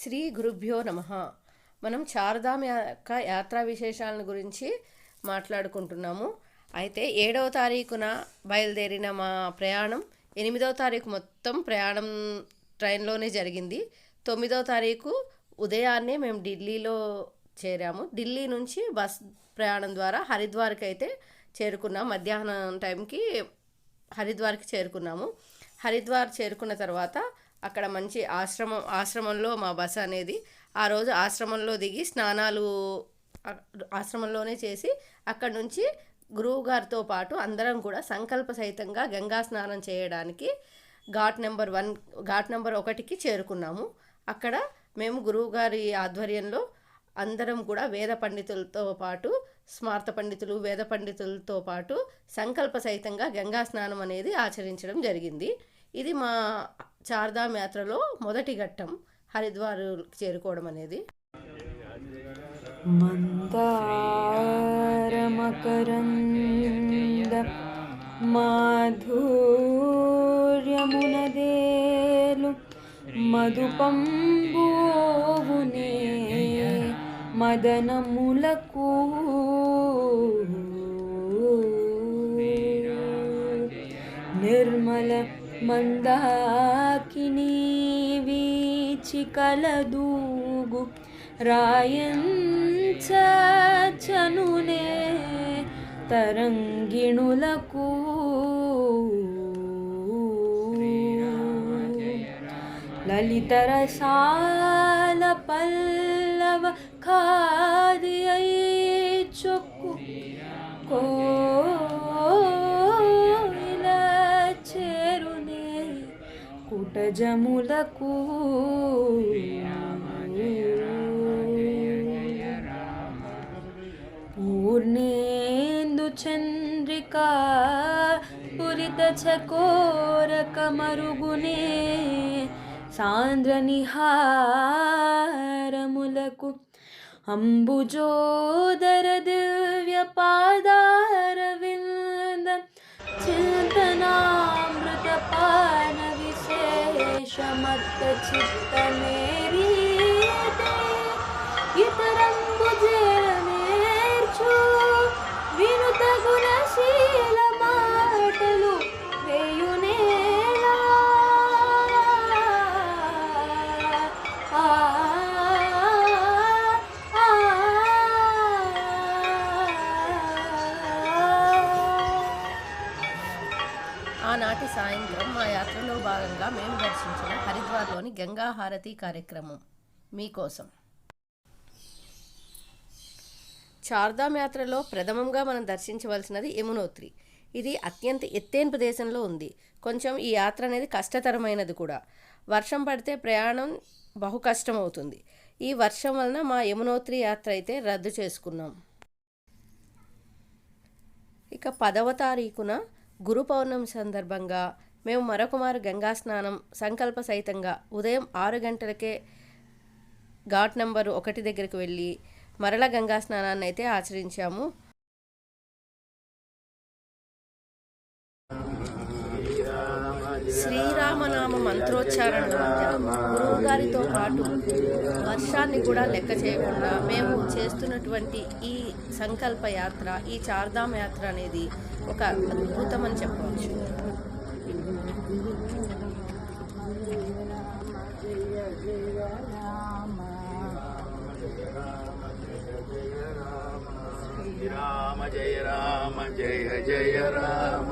శ్రీ గురుభ్యో నమః. మనం చార్ధామ్ యొక్క యాత్రా విశేషాలను గురించి మాట్లాడుకుంటున్నాము. అయితే 7వ తారీఖున బయలుదేరిన మా ప్రయాణం 8వ తారీఖు మొత్తం ప్రయాణం ట్రైన్లోనే జరిగింది. 9వ తారీఖు ఉదయాన్నే మేము ఢిల్లీలో చేరాము. ఢిల్లీ నుంచి బస్ ప్రయాణం ద్వారా హరిద్వార్కి అయితే చేరుకున్నాం. మధ్యాహ్నం టైంకి హరిద్వార్కి చేరుకున్నాము. హరిద్వార్ చేరుకున్న తర్వాత అక్కడ మంచి ఆశ్రమంలో మా బస అనేది, ఆ రోజు ఆశ్రమంలో దిగి స్నానాలు ఆశ్రమంలోనే చేసి అక్కడ నుంచి గురువు గారితో పాటు అందరం కూడా సంకల్ప సహితంగా గంగా స్నానం చేయడానికి ఘాట్ నెంబర్ 1కి చేరుకున్నాము. అక్కడ మేము గురువుగారి ఆధ్వర్యంలో అందరం కూడా వేద పండితులతో పాటు స్మార్త పండితులు, వేద పండితులతో పాటు సంకల్ప సహితంగా గంగా స్నానం అనేది ఆచరించడం జరిగింది. ఇది మా చార్ధామ్ యాత్రలో మొదటి ఘట్టం, హరిద్వార్ చేరుకోవడం అనేది. మందారమకరంద మాధుర్యమునదేలు మధుపంబోవునే మదనములకు నిర్మల మందాకిని వీచికలదూగు రాయంచనునే తరంగిణులకు లలితరసాల పల్లవ ఖాదియై చొక్కు కోయిల చేరునే కుటజములకు పూర్ణేందు చంద్రికా పురిత చకోరక మరుగునే సాంద్ర నిహారములకు అంబుజోదర దివ్య పాదారవింద చింతనామృత పాన విశేషమత్త చిత్తనేరీతే ఇతరంబుజేర్చు వినుత గుణశీల మాటలు వేయునేలా ఆనాటి సాయంత్రం మా యాత్రలో భాగంగా మేము దర్శించిన హరిద్వార్లోని గంగా హారతి కార్యక్రమం మీకోసం. చార్ధామ్ యాత్రలో ప్రథమంగా మనం దర్శించవలసినది యమునోత్రి. ఇది అత్యంత ఎత్తైన ప్రదేశంలో ఉంది. కొంచెం ఈ యాత్ర అనేది కష్టతరమైనది కూడా. వర్షం పడితే ప్రయాణం బహు కష్టం అవుతుంది. ఈ వర్షం వలన మా యమునోత్రి యాత్ర అయితే రద్దు చేసుకున్నాం. ఇక 10వ తారీఖున గురు పౌర్ణమి సందర్భంగా మేము మరొకమారు గంగా స్నానం సంకల్ప సహితంగా ఉదయం 6 గంటలకే ఘాట్ నెంబర్ 1 దగ్గరికి వెళ్ళి మరల గంగా స్నానాన్ని అయితే ఆచరించాము. శ్రీరామనామ మంత్రోచ్చారణల మధ్య గురువు గారితో పాటు వర్షాన్ని కూడా లెక్క చేయకుండా మేము చేస్తున్నటువంటి ఈ సంకల్ప యాత్ర, ఈ చార్ధామ్ యాత్ర అనేది ఒక అద్భుతం అని చెప్పవచ్చు. రామ జయ రామ జయ జయ రామ,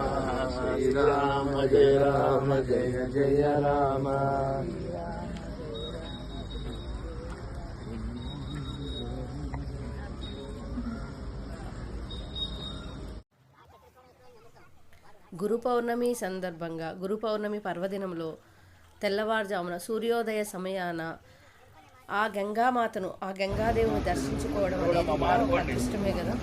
శ్రీరామ జయ రామ జయ జయ రామ. గురు పౌర్ణమి సందర్భంగా, గురు పౌర్ణమి పర్వదినంలో తెల్లవారుజామున సూర్యోదయ సమయాన ఆ గంగామాతను, ఆ గంగాదేవిని దర్శించుకోవడం అనేది ఒక అదృష్టమే కదా.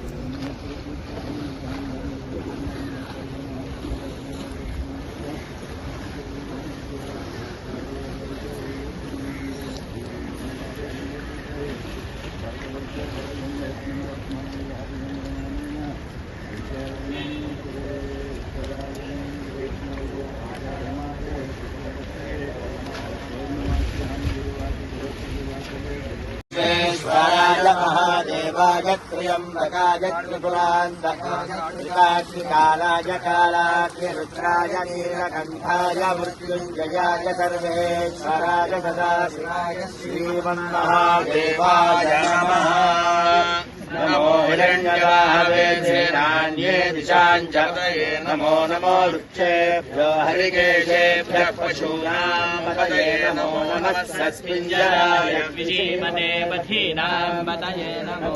त्र्यम्बकाय त्रिपुरान्तकालाय कालाग्निरुद्राय नीलकण्ठाय मृत्युञ्जयाय सर्वेश्वराय सदाशिवाय श्रीमन्महादेवाय नमः। नमो हिरण्यवाहवे दिशाञ्च नमो नमो वृक्षेभ्यो हरिकेशेभ्यः पशूनां पतये नमो नमः सस्मिञ्जराय विजीमने पथीनां पतये नमो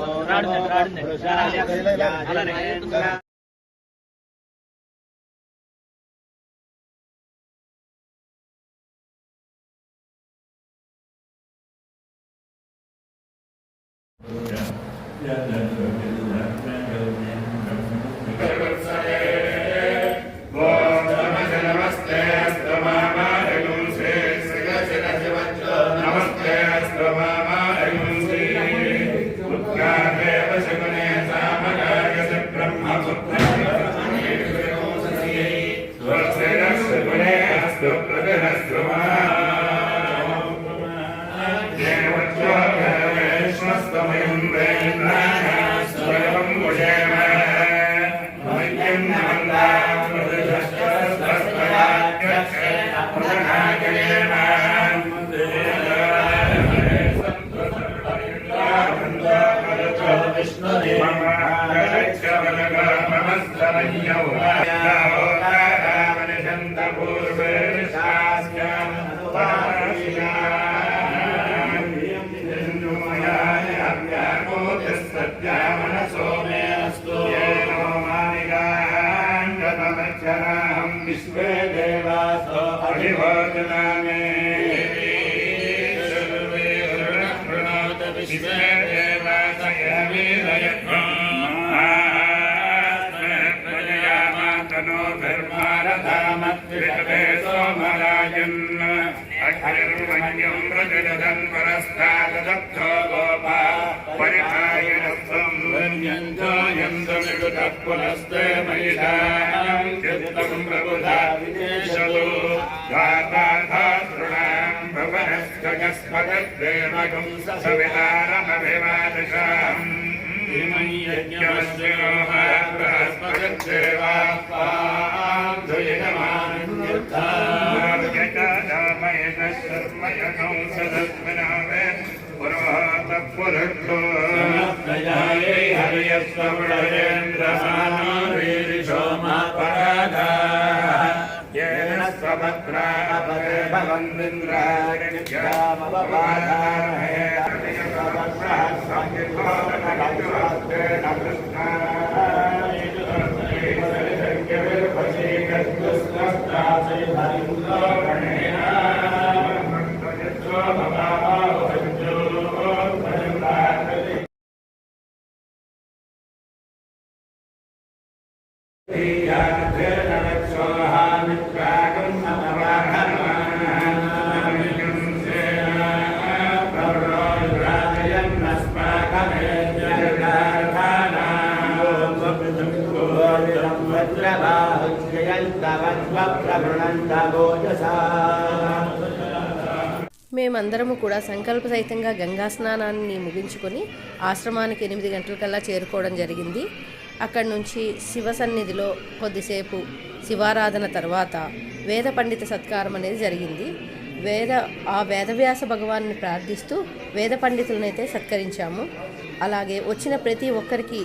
विश्वे देवासो अभिभोजनामे विश्वे देवासयवीरयत्नो धर्मारथामत्रिषते सोमराजन् अक्षरवन्यं प्रजलदन् परस्तादब्धो गोपा परिपायनस्वं वन्यन्तोऽयन्तमिषुतः पुनस्ते महिषां चित्तं प्रबुधा विनेशतु धाताधातॄणां भवनस्कजस्पतद्देवगं सवितारमभिवादशाम् यज्ञमस्योः बृहस्पतिर्देवाः पान्दुयजमानन्यर्मयकं सदस्मिनावे पुरोहतः पुरुषो प्रजायै हर्यस्वमृळेन्द्रसानोरीरिषोमापराधाः येन स्वभद्रापदे भवन्दिन्द्रायणिभ्यामवपादामहे మేమందరము కూడా సంకల్ప సహితంగా గంగా స్నానాన్ని ముగించుకొని ఆశ్రమానికి 8 గంటలకల్లా చేరుకోవడం జరిగింది. అక్కడి నుంచి శివ సన్నిధిలో కొద్దిసేపు శివారాధన తర్వాత వేద పండిత సత్కారం అనేది జరిగింది. వేదవ్యాస భగవాన్ని ప్రార్థిస్తూ వేద పండితులనైతే సత్కరించాము. అలాగే వచ్చిన ప్రతి ఒక్కరికి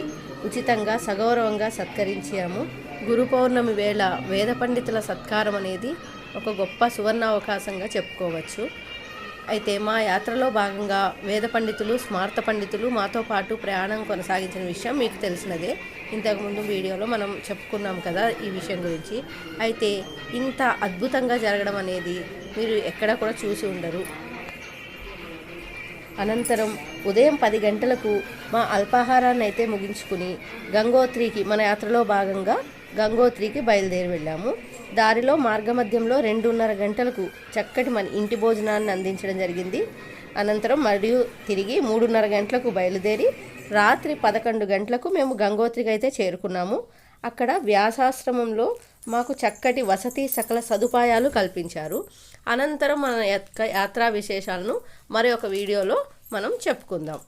ఉచితంగా సగౌరవంగా సత్కరించాము. గురు పౌర్ణమి వేళ వేద పండితుల సత్కారం అనేది ఒక గొప్ప సువర్ణావకాశంగా చెప్పుకోవచ్చు. అయితే మా యాత్రలో భాగంగా వేద పండితులు, స్మార్త పండితులు మాతో పాటు ప్రయాణం కొనసాగించిన విషయం మీకు తెలిసినదే. ఇంతకుముందు వీడియోలో మనం చెప్పుకున్నాం కదా ఈ విషయం గురించి. అయితే ఇంత అద్భుతంగా జరగడం అనేది మీరు ఎక్కడ కూడా చూసి ఉండరు. అనంతరం ఉదయం 10 గంటలకు మా అల్పాహారాన్ని అయితే ముగించుకుని గంగోత్రికి, మన యాత్రలో భాగంగా గంగోత్రికి బయలుదేరి వెళ్ళాము. దారిలో మార్గమధ్యంలో 2:30 గంటలకు చక్కటి మన ఇంటి భోజనాన్ని అందించడం జరిగింది. అనంతరం మరియు తిరిగి 3:30 గంటలకు బయలుదేరి రాత్రి 11 గంటలకు మేము గంగోత్రికి అయితే చేరుకున్నాము. అక్కడ వ్యాసాశ్రమంలో మాకు చక్కటి వసతి సకల సదుపాయాలు కల్పించారు. అనంతరం మన యాత్రా విశేషాలను మరి ఒక వీడియోలో మనం చెప్పుకుందాం.